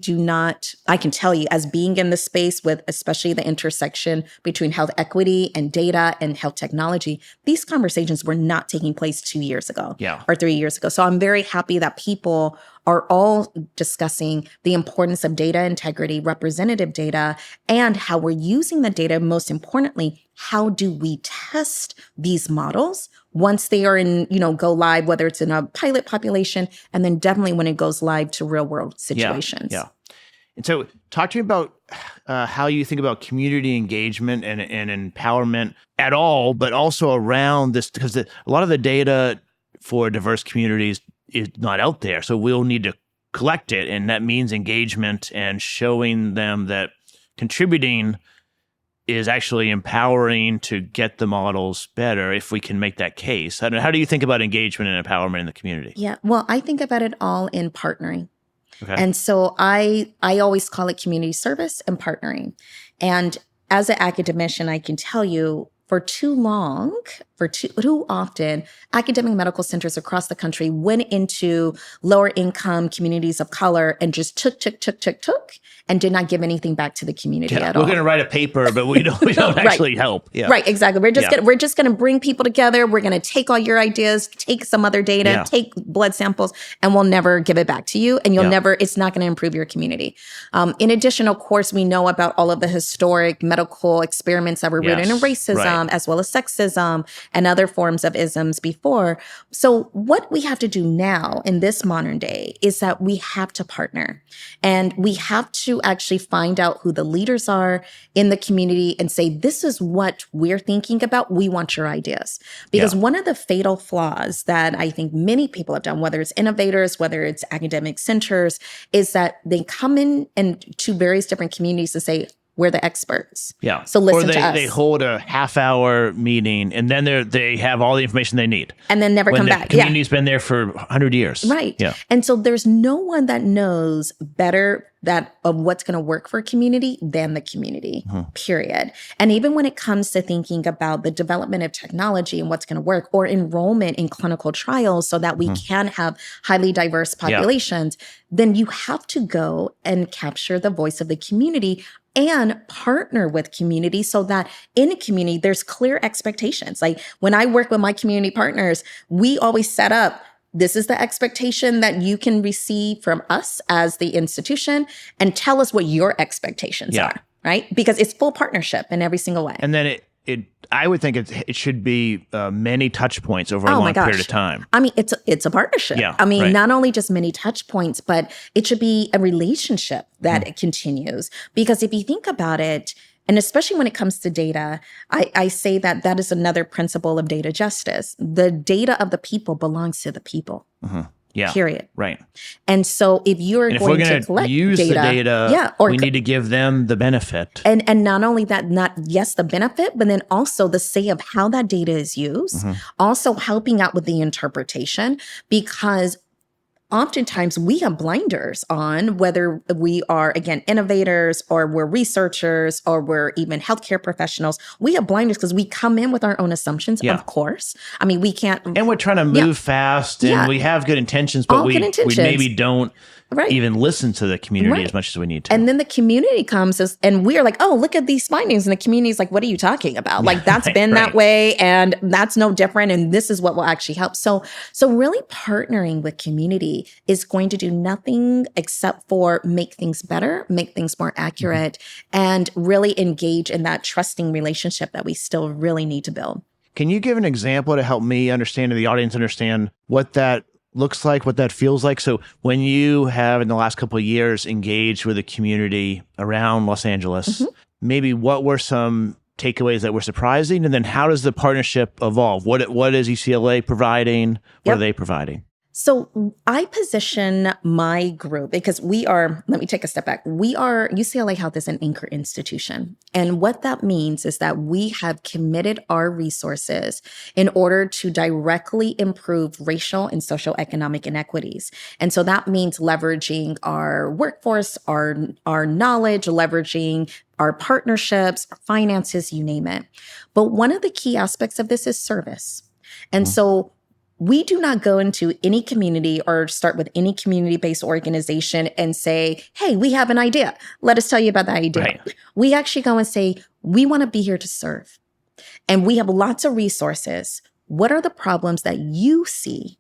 I can tell you, as being in the space with especially the intersection between health equity and data and health technology, these conversations were not taking place 2 years ago or 3 years ago. So I'm very happy that people are all discussing the importance of data integrity, representative data, and how we're using the data. Most importantly, how do we test these models once they are in, go live, whether it's in a pilot population, and then definitely when it goes live to real world situations. Yeah. And so talk to me about how you think about community engagement and empowerment at all, but also around this, because a lot of the data for diverse communities is not out there. So we'll need to collect it. And that means engagement and showing them that contributing is actually empowering to get the models better, if we can make that case. How do you think about engagement and empowerment in the community? Yeah, well, I think about it all in partnering. Okay. And so I always call it community service and partnering. And as an academician, I can tell you, for too often, academic medical centers across the country went into lower income communities of color and just took, and did not give anything back to the community at all. We're going to write a paper, but we don't right. actually help. Yeah. Right, exactly. We're just going to bring people together. We're going to take all your ideas, take some other data, take blood samples, and we'll never give it back to you. And it's not going to improve your community. In addition, of course, we know about all of the historic medical experiments that were rooted in racism, as well as sexism and other forms of isms before. So what we have to do now in this modern day is that we have to partner, and we have to actually find out who the leaders are in the community and say, this is what we're thinking about. We want your ideas. Because one of the fatal flaws that I think many people have done, whether it's innovators, whether it's academic centers, is that they come in and to various different communities and say, we're the experts. Yeah. So listen to us. They hold a half-hour meeting, and then they have all the information they need. And then never come back. The community's been there for 100 years. Right. Yeah. And so there's no one that knows better of what's going to work for a community than the community, period. And even when it comes to thinking about the development of technology and what's going to work, or enrollment in clinical trials so that we can have highly diverse populations, then you have to go and capture the voice of the community and partner with community so that in a community, there's clear expectations. Like when I work with my community partners, we always set up, this is the expectation that you can receive from us as the institution, and tell us what your expectations are, right? Because it's full partnership in every single way. And then I would think it should be many touch points over a long period of time. I mean, it's a partnership. Yeah, I mean, not only just many touch points, but it should be a relationship that continues. Because if you think about it, and especially when it comes to data, I say that is another principle of data justice. The data of the people belongs to the people. Yeah. Period. Right. And so if you're going to collect use data, the data, we need to give them the benefit. And not only that, the benefit, but then also the say of how that data is used, also helping out with the interpretation, because oftentimes we have blinders on, whether we are, again, innovators or we're researchers or we're even healthcare professionals. We have blinders because we come in with our own assumptions, Yeah. of course. I mean, we can't. And we're trying to move fast and we have good intentions, but All good intentions. we maybe don't Right. even listen to the community Right. as much as we need to. And then the community comes and we're like, oh, look at these findings. And the community's like, what are you talking about? Like, that's been that way and that's no different. And this is what will actually help. So really partnering with community is going to do nothing except for make things better, make things more accurate, and really engage in that trusting relationship that we still really need to build. Can you give an example to help me understand and the audience understand what that looks like, what that feels like? So when you have in the last couple of years engaged with a community around Los Angeles, maybe what were some takeaways that were surprising? And then how does the partnership evolve? What is UCLA providing? What are they providing? So I position my group because let me take a step back. UCLA Health is an anchor institution. And what that means is that we have committed our resources in order to directly improve racial and socioeconomic inequities. And so that means leveraging our workforce, our knowledge, leveraging our partnerships, our finances, you name it. But one of the key aspects of this is service. And so we do not go into any community or start with any community-based organization and say, hey, we have an idea. Let us tell you about that idea. Right. We actually go and say, we want to be here to serve. And we have lots of resources. What are the problems that you see?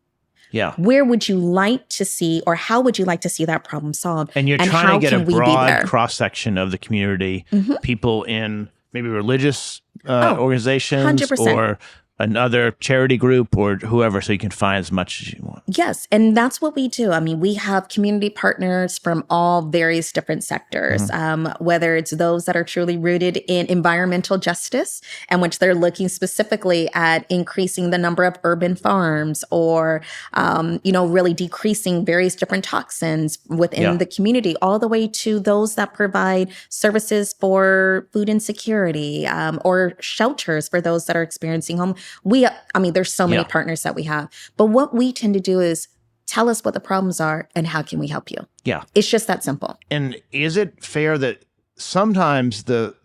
Yeah. Where would you like to see, or how would you like to see that problem solved? And you're trying to get a broad cross-section of the community, people in maybe religious organizations 100%. Or another charity group or whoever, so you can find as much as you want. Yes. And that's what we do. I mean, we have community partners from all various different sectors, whether it's those that are truly rooted in environmental justice, and which they're looking specifically at increasing the number of urban farms or, really decreasing various different toxins within the community, all the way to those that provide services for food insecurity or shelters for those that are experiencing home. There's so many partners that we have. But what we tend to do is tell us what the problems are and how can we help you? Yeah. It's just that simple. And is it fair that sometimes the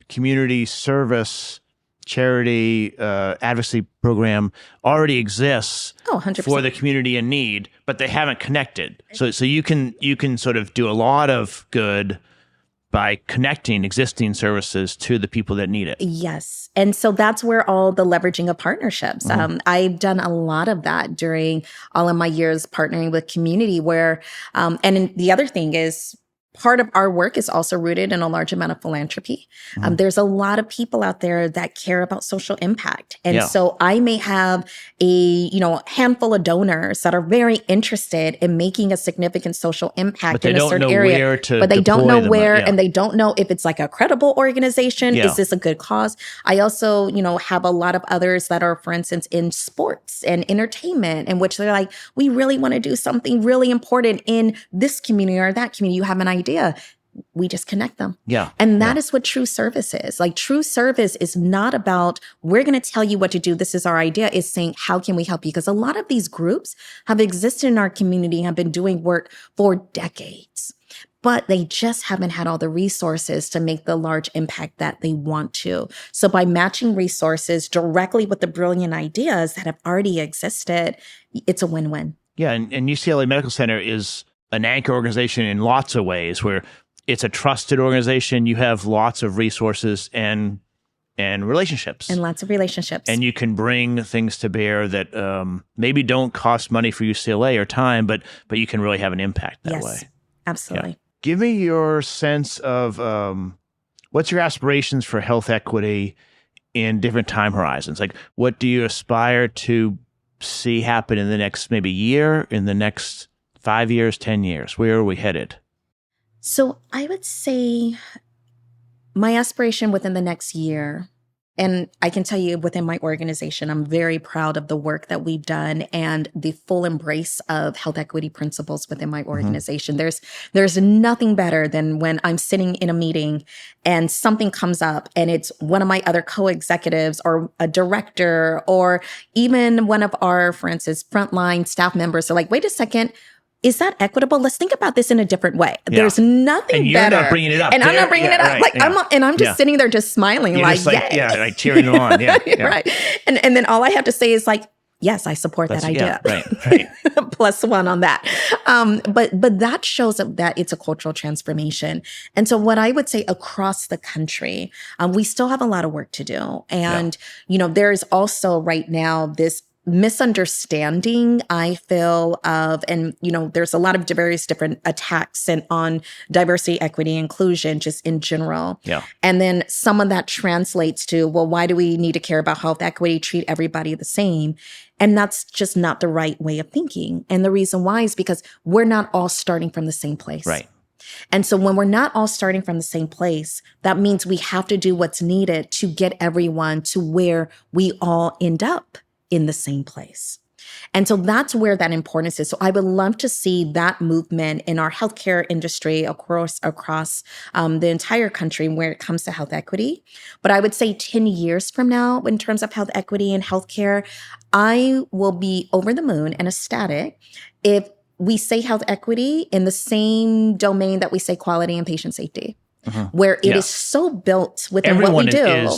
community service charity advocacy program already exists 100%. for the community in need, but they haven't connected. So you can sort of do a lot of good by connecting existing services to the people that need it. Yes. And so that's where all the leveraging of partnerships. I've done a lot of that during all of my years partnering with community where, and the other thing is, part of our work is also rooted in a large amount of philanthropy. There's a lot of people out there that care about social impact. And so I may have a, handful of donors that are very interested in making a significant social impact in a certain area. But they don't know where, and they don't know if it's like a credible organization. Is this a good cause? I also, have a lot of others that are, for instance, in sports and entertainment, in which they're like, we really want to do something really important in this community or that community. You have an idea. We just connect them. Yeah. And that is what true service is. Like, true service is not about, we're going to tell you what to do. This is our idea. It's saying, how can we help you? Because a lot of these groups have existed in our community, have been doing work for decades, but they just haven't had all the resources to make the large impact that they want to. So by matching resources directly with the brilliant ideas that have already existed, it's a win-win. Yeah. And UCLA Medical Center is an anchor organization in lots of ways, where it's a trusted organization. You have lots of resources and relationships. And lots of relationships. And you can bring things to bear that maybe don't cost money for UCLA or time, but you can really have an impact that way. Absolutely. Yeah. Give me your sense of what's your aspirations for health equity in different time horizons? Like, what do you aspire to see happen in the next maybe year, in the next 5 years, 10 years? Where are we headed? So I would say my aspiration within the next year And I can tell you within my organization, I'm very proud of the work that we've done and the full embrace of health equity principles within my organization. There's nothing better than when I'm sitting in a meeting and something comes up and it's one of my other co-executives or a director or even one of our, for instance, frontline staff members are like, wait a second, is that equitable? Let's think about this in a different way. Yeah. There's nothing and you're better. Not bringing it up. And I'm not bringing it up. Right, like I'm just sitting there just smiling, you're like, just like, yay. like cheering them on. Yeah. Right. And then all I have to say is like, yes, I support that idea. Right. +1 on that. But that shows up that it's a cultural transformation. And so what I would say across the country, we still have a lot of work to do. And, there's also right now this misunderstanding, I feel, of, and, there's a lot of various different attacks on diversity, equity, inclusion, just in general. Yeah. And then some of that translates to, well, why do we need to care about health equity, treat everybody the same? And that's just not the right way of thinking. And the reason why is because we're not all starting from the same place. Right. And so when we're not all starting from the same place, that means we have to do what's needed to get everyone to where we all end up in the same place. And so that's where that importance is. So I would love to see that movement in our healthcare industry across the entire country where it comes to health equity. But I would say 10 years from now, in terms of health equity and healthcare, I will be over the moon and ecstatic if we say health equity in the same domain that we say quality and patient safety, where it is so built within everyone what we do.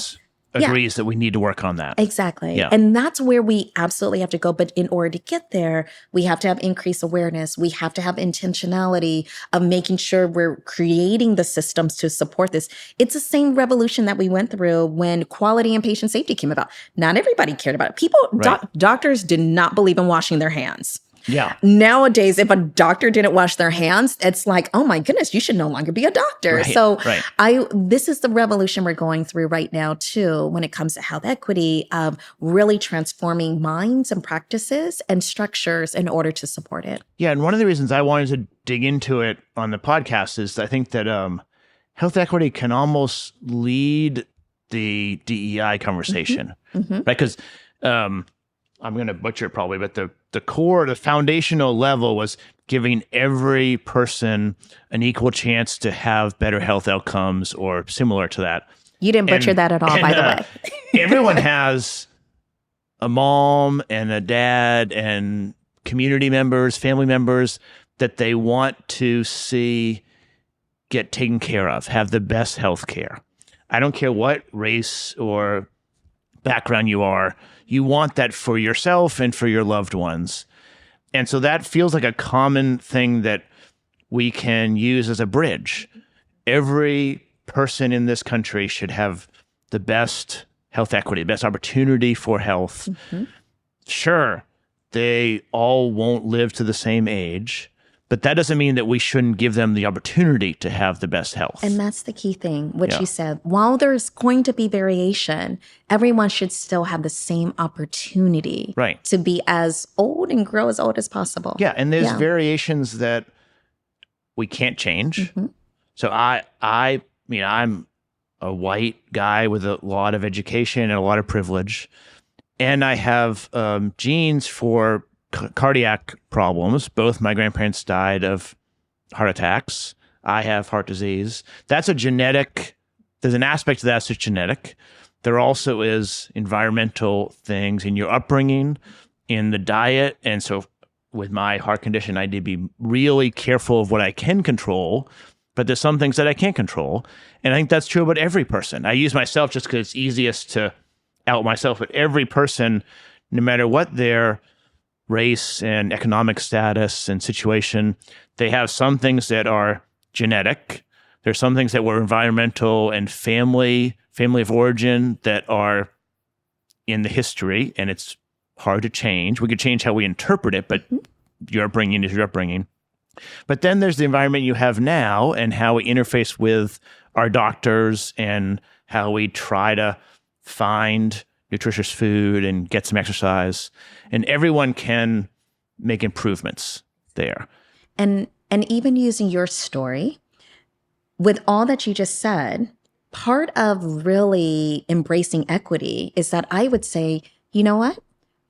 Agrees that we need to work on that. Exactly. Yeah. And that's where we absolutely have to go. But in order to get there, we have to have increased awareness. We have to have intentionality of making sure we're creating the systems to support this. It's the same revolution that we went through when quality and patient safety came about. Not everybody cared about it. People, doctors did not believe in washing their hands. Yeah. Nowadays, if a doctor didn't wash their hands, it's like, oh my goodness, you should no longer be a doctor. Right, so right. This is the revolution we're going through right now too, when it comes to health equity, of really transforming minds and practices and structures in order to support it. Yeah. And one of the reasons I wanted to dig into it on the podcast is I think that health equity can almost lead the DEI conversation, right? Because I'm going to butcher it probably, but the core, the foundational level was giving every person an equal chance to have better health outcomes or similar to that. You didn't butcher that at all, by the way. Everyone has a mom and a dad and community members, family members that they want to see get taken care of, have the best health care. I don't care what race or background you are. You want that for yourself and for your loved ones. And so that feels like a common thing that we can use as a bridge. Every person in this country should have the best health equity, the best opportunity for health. Sure, they all won't live to the same age, but that doesn't mean that we shouldn't give them the opportunity to have the best health. And that's the key thing, what you said. While there's going to be variation, everyone should still have the same opportunity to be as old and grow as old as possible. Yeah, and there's variations that we can't change. So I mean, I'm a white guy with a lot of education and a lot of privilege, and I have genes for cardiac problems. Both my grandparents died of heart attacks. I have heart disease. That's a genetic, there's an aspect to that's just genetic. There also is environmental things in your upbringing, in the diet. And so with my heart condition, I need to be really careful of what I can control, but there's some things that I can't control. And I think that's true about every person. I use myself just because it's easiest to out myself, but every person, no matter what their race and economic status and situation, they have some things that are genetic. There's some things that were environmental and family of origin that are in the history, and it's hard to change. We could change how we interpret it, but your upbringing is your upbringing. But then there's the environment you have now and how we interface with our doctors and how we try to find nutritious food and get some exercise. And everyone can make improvements there. And even using your story, with all that you just said, part of really embracing equity is that I would say, you know what?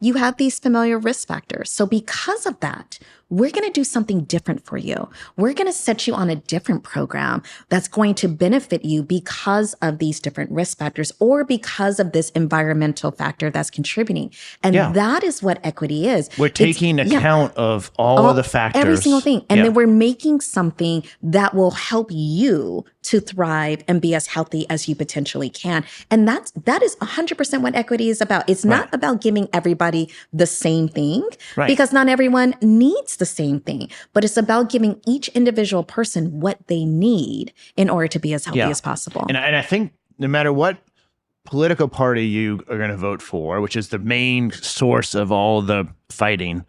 You have these familiar risk factors. So because of that, we're going to do something different for you. We're going to set you on a different program that's going to benefit you because of these different risk factors or because of this environmental factor that's contributing. And that is what equity is. We're taking account of all of the factors. Every single thing. And then we're making something that will help you to thrive and be as healthy as you potentially can. And that is 100% what equity is about. It's not about giving everybody the same thing because not everyone needs the same thing, but it's about giving each individual person what they need in order to be as healthy as possible. And I think no matter what political party you are going to vote for, which is the main source of all the fighting,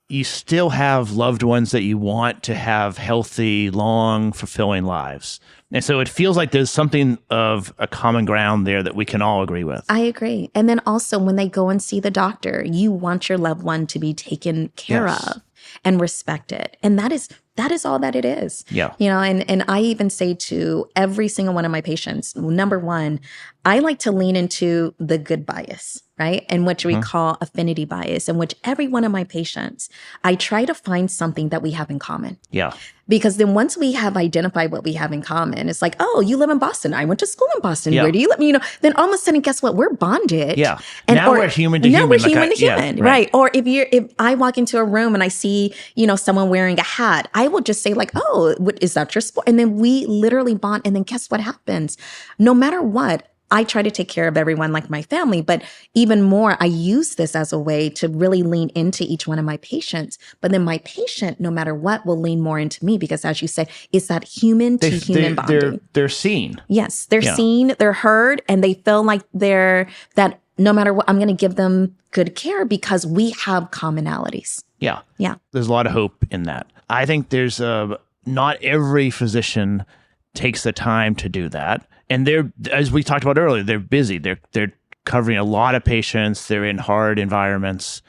you still have loved ones that you want to have healthy, long, fulfilling lives. And so it feels like there's something of a common ground there that we can all agree with. I agree. And then also when they go and see the doctor, you want your loved one to be taken care of and respected. And that is all that it is. Yeah. You know, and I even say to every single one of my patients, number one, I like to lean into the good bias, right? And which we call affinity bias, in which every one of my patients, I try to find something that we have in common. Yeah. Because then once we have identified what we have in common, it's like, oh, you live in Boston. I went to school in Boston. Where do you live? You know, then all of a sudden, guess what? We're bonded. Yeah. And now we're human to human. Now we're human to human. Right. Or if I walk into a room and I see, you know, someone wearing a hat, I will just say like, oh, is that your sport? And then we literally bond. And then guess what happens? No matter what, I try to take care of everyone like my family, but even more, I use this as a way to really lean into each one of my patients. But then my patient, no matter what, will lean more into me because, as you said, it's that human to human bonding. They're seen. Yes, they're seen, they're heard, and they feel like that no matter what, I'm going to give them good care because we have commonalities. Yeah. Yeah. There's a lot of hope in that. I think there's not every physician takes the time to do that. And they're, as we talked about earlier, they're busy. They're covering a lot of patients. They're in hard environments,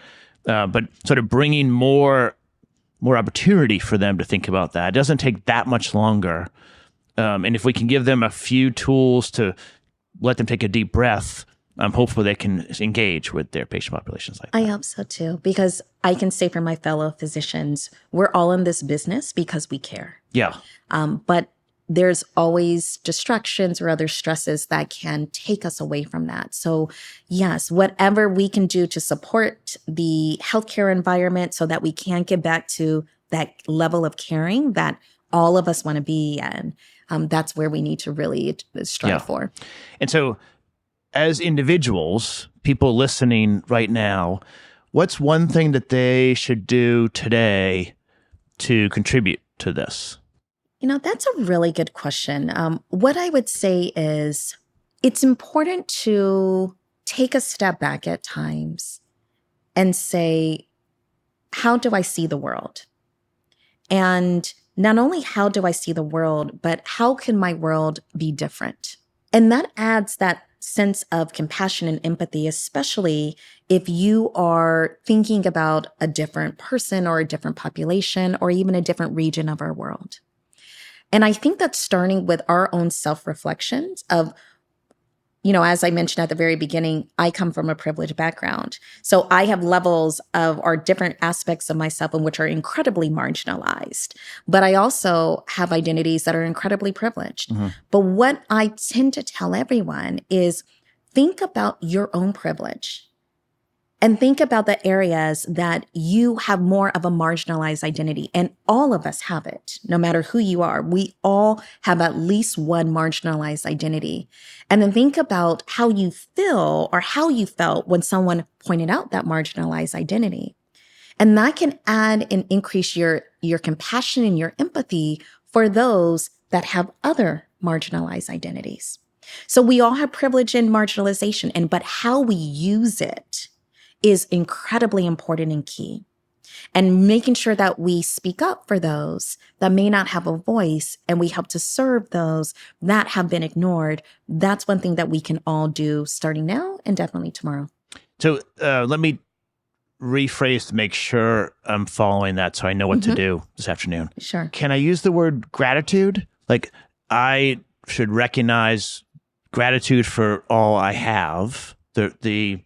but sort of bringing more opportunity for them to think about that. It doesn't take that much longer. And if we can give them a few tools to let them take a deep breath, hopefully they can engage with their patient populations like that. I hope so too, because I can say for my fellow physicians, we're all in this business because we care. Yeah. But there's always distractions or other stresses that can take us away from that. So yes, whatever we can do to support the healthcare environment so that we can get back to that level of caring that all of us want to be in, that's where we need to really strive for. And so as individuals, people listening right now, what's one thing that they should do today to contribute to this? You know, that's a really good question. What I would say is it's important to take a step back at times and say, how do I see the world? And not only how do I see the world, but how can my world be different? And that adds that sense of compassion and empathy, especially if you are thinking about a different person or a different population or even a different region of our world. And I think that's starting with our own self-reflections of, you know, as I mentioned at the very beginning, I come from a privileged background. So I have levels of or different aspects of myself in which are incredibly marginalized. But I also have identities that are incredibly privileged. Mm-hmm. But what I tend to tell everyone is think about your own privilege. And think about the areas that you have more of a marginalized identity. And all of us have it, no matter who you are. We all have at least one marginalized identity. And then think about how you feel or how you felt when someone pointed out that marginalized identity. And that can add and increase your compassion and your empathy for those that have other marginalized identities. So we all have privilege and marginalization, but how we use it is incredibly important and key. And making sure that we speak up for those that may not have a voice and we help to serve those that have been ignored. That's one thing that we can all do starting now and definitely tomorrow. So let me rephrase to make sure I'm following that so I know what to do this afternoon. Sure. Can I use the word gratitude? Like, I should recognize gratitude for all I have, the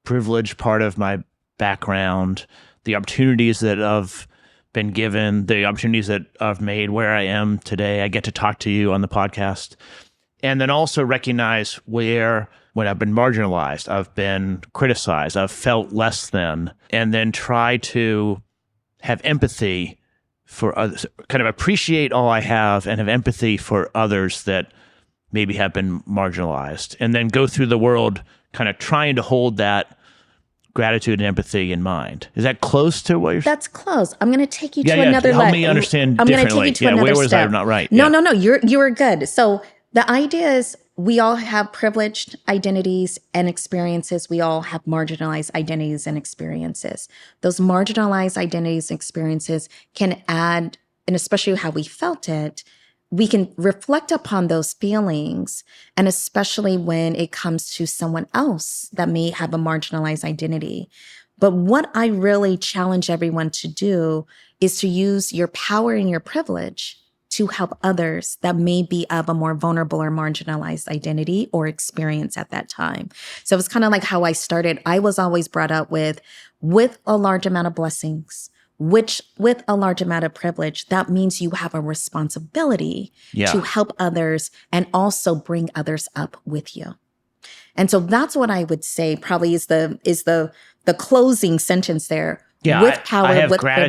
privileged part of my background, the opportunities that I've been given, the opportunities that I've made where I am today. I get to talk to you on the podcast. And then also recognize where, when I've been marginalized, I've been criticized, I've felt less than, and then try to have empathy for others, kind of appreciate all I have and have empathy for others that maybe have been marginalized, and then go through the world kind of trying to hold that gratitude and empathy in mind. Is that close to what you're saying? That's close. I'm going to take you to another level. Help me understand I'm differently. going to take you to another where was step. I not right? No, you were good. So the idea is we all have privileged identities and experiences. We all have marginalized identities and experiences. Those marginalized identities and experiences can add, and especially how we felt it, we can reflect upon those feelings, and especially when it comes to someone else that may have a marginalized identity. But what I really challenge everyone to do is to use your power and your privilege to help others that may be of a more vulnerable or marginalized identity or experience at that time. So it's kind of like how I started. I was always brought up with a large amount of blessings, which with a large amount of privilege, that means you have a responsibility to help others and also bring others up with you. And so that's what I would say probably is the closing sentence there. Yeah, with power, I have with gratitude